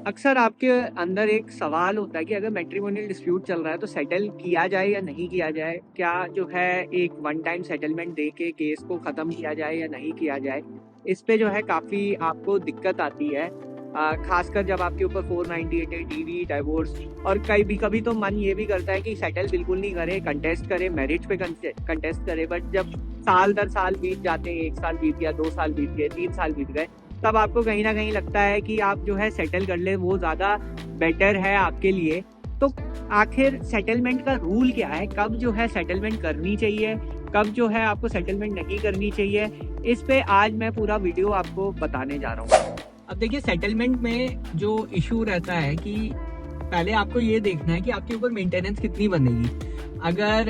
अक्सर आपके अंदर एक सवाल होता है कि अगर मैट्रिमोनियल डिस्प्यूट चल रहा है तो सेटल किया जाए या नहीं किया जाए। क्या जो है एक वन टाइम सेटलमेंट दे के केस को ख़त्म किया जाए या नहीं किया जाए। इस पे जो है काफ़ी आपको दिक्कत आती है, खासकर जब आपके ऊपर 498 है, डीवी, डाइवोर्स। और कभी तो मन ये भी करता है कि सेटल बिल्कुल नहीं करे, कंटेस्ट करे, मैरिज पे कंटेस्ट करे। बट जब साल दर साल बीत जाते हैं, 1 साल बीत गया, 2 साल बीत गए, 3 साल बीत गए, तब आपको कहीं ना कहीं लगता है कि आप जो है सेटल कर ले, वो ज़्यादा बेटर है आपके लिए। तो आखिर सेटलमेंट का रूल क्या है, कब जो है सेटलमेंट करनी चाहिए, कब जो है आपको सेटलमेंट नहीं करनी चाहिए, इस पे आज मैं पूरा वीडियो आपको बताने जा रहा हूँ। अब देखिए, सेटलमेंट में जो इशू रहता है कि पहले आपको ये देखना है कि आपके ऊपर मेंटेनेंस कितनी बनेगी। अगर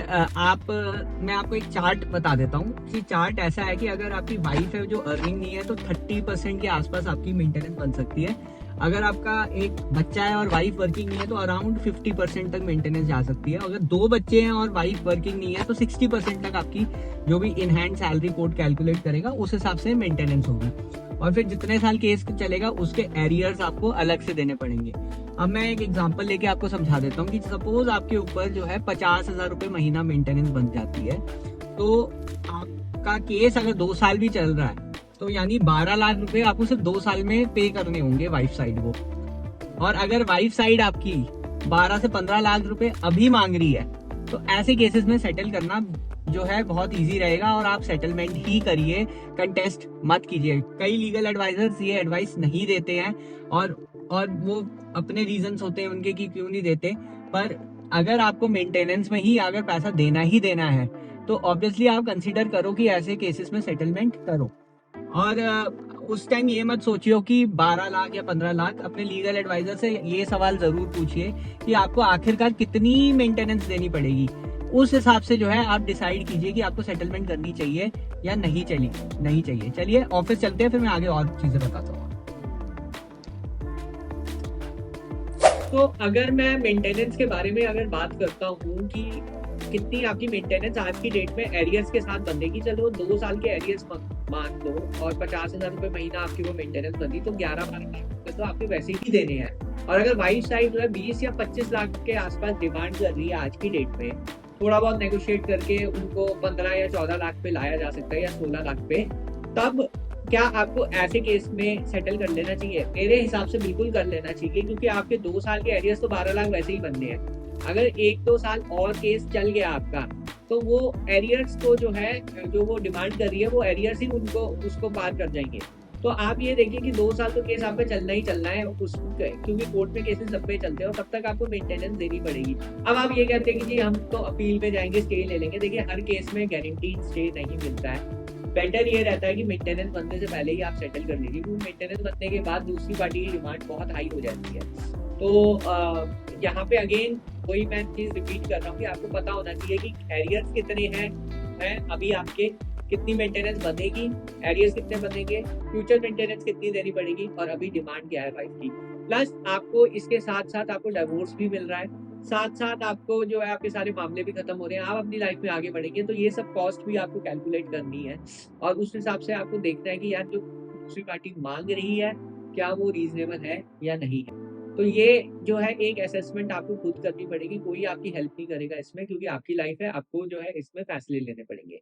मैं आपको एक चार्ट बता देता हूँ कि चार्ट ऐसा है कि अगर आपकी वाइफ है जो अर्निंग नहीं है तो 30% के आसपास आपकी मेंटेनेंस बन सकती है। अगर आपका एक बच्चा है और वाइफ वर्किंग नहीं है तो अराउंड 50% तक मेंटेनेंस जा सकती है। अगर 2 बच्चे हैं और वाइफ वर्किंग नहीं है तो 60% तक आपकी जो भी in hand salary code calculate करेगा उस हिसाब से मेंटेनेंस होगी। और फिर जितने साल केस चलेगा उसके एरियर्स आपको अलग से देने पड़ेंगे। अब मैं एक एग्जांपल लेके आपको समझा देता हूँ कि सपोज आपके ऊपर जो है 50,000 रुपये महीना मेंटेनेंस बन जाती है, तो आपका केस अगर 2 साल भी चल रहा है तो यानी 12 लाख रुपए आपको सिर्फ 2 साल में पे करने होंगे वाइफ साइड को। और अगर वाइफ साइड आपकी 12 से 15 लाख रुपए अभी मांग रही है तो ऐसे केसेस में सेटल करना जो है बहुत इजी रहेगा और आप सेटलमेंट ही करिए, कंटेस्ट मत कीजिए। कई लीगल एडवाइजर्स ये एडवाइस नहीं देते हैं और वो अपने रीजंस होते हैं उनके कि क्यों नहीं देते। पर अगर आपको मेंटेनेंस में ही अगर पैसा देना ही देना है तो ऑब्वियसली आप कंसीडर करो कि ऐसे केसेस में सेटलमेंट करो। और उस टाइम ये मत सोचियो कि 12 लाख या 15 लाख। अपने लीगल एडवाइजर से ये सवाल जरूर पूछिए कि आपको आखिरकार कितनी मेंटेनेंस देनी पड़ेगी। उस हिसाब से जो है आप डिसाइड कीजिए कि आपको सेटलमेंट करनी चाहिए या नहीं चाहिए। चलिए ऑफिस चलते हैं, फिर मैं आगे और चीजें बताता हूँ। तो अगर मैं मेंटेनेंस के बारे में अगर बात करता हूँ कि कितनी आपकी मेंटेनेंस आज की डेट में एरियर्स के साथ बंदेगी, चलो 2 साल के एरियर्स मान लो और 50,000 रुपये महीना आपकी वो मेंटेनेंस बंदी, तो 11-12 लाख रुपए तो आपके वैसे ही देने हैं। और अगर वाइफ साइड जो है 20 या 25 लाख के आसपास डिमांड कर रही है आज की डेट में, थोड़ा बहुत नेगोशिएट करके उनको 15 या 14 लाख पे लाया जा सकता है या 16 लाख पे, तब क्या आपको ऐसे केस में सेटल कर लेना चाहिए? मेरे हिसाब से बिल्कुल कर लेना चाहिए, क्योंकि आपके 2 साल के एरियर्स तो 12 लाख वैसे ही बनने हैं। अगर 1-2 साल और केस चल गया आपका तो वो एरियर्स को जो है, जो वो डिमांड कर रही है वो एरियर्स ही उसको पार कर जाएंगे। तो आप ये देखिए कि 2 साल तो केस आपका चलना ही चलना है क्योंकि कोर्ट में केसेस लंबे चलते हैं और तब तक आपको मेंटेनेंस देनी पड़ेगी। अब आप ये कहते हैं कि जी हम तो अपील में जाएंगे, स्टे ले लेंगे। देखिए, हर केस में गारंटीड स्टे नहीं मिलता है। बेटर ये रहता है कि मेंटेनेंस बनने से पहले ही आप सेटल कर लीजिए, क्योंकि मेंटेनेंस बनने के बाद दूसरी पार्टी की डिमांड बहुत हाई हो जाती है। तो यहाँ पे अगेन वही मैं चीज रिपीट कर रहा हूँ कि आपको पता होना चाहिए कि एरियर्स कितने हैं अभी आपके, कितनी मेंटेनेंस बनेगी, एरियर्स कितने बनेंगे, फ्यूचर मेंटेनेंस कितनी देनी पड़ेगी और अभी डिमांड क्या है वाइफ की। प्लस आपको इसके साथ साथ आपको डिवोर्स भी मिल रहा है, साथ साथ आपको जो है आपके सारे मामले भी खत्म हो रहे हैं, आप अपनी लाइफ में आगे बढ़ेंगे। तो ये सब कॉस्ट भी आपको कैलकुलेट करनी है और उस हिसाब से आपको देखना है कि यार जो दूसरी पार्टी मांग रही है क्या वो रीजनेबल है या नहीं है। तो ये जो है एक असेसमेंट आपको खुद करनी पड़ेगी, कोई आपकी हेल्प नहीं करेगा इसमें, क्योंकि आपकी लाइफ है, आपको जो है इसमें फैसले लेने पड़ेंगे।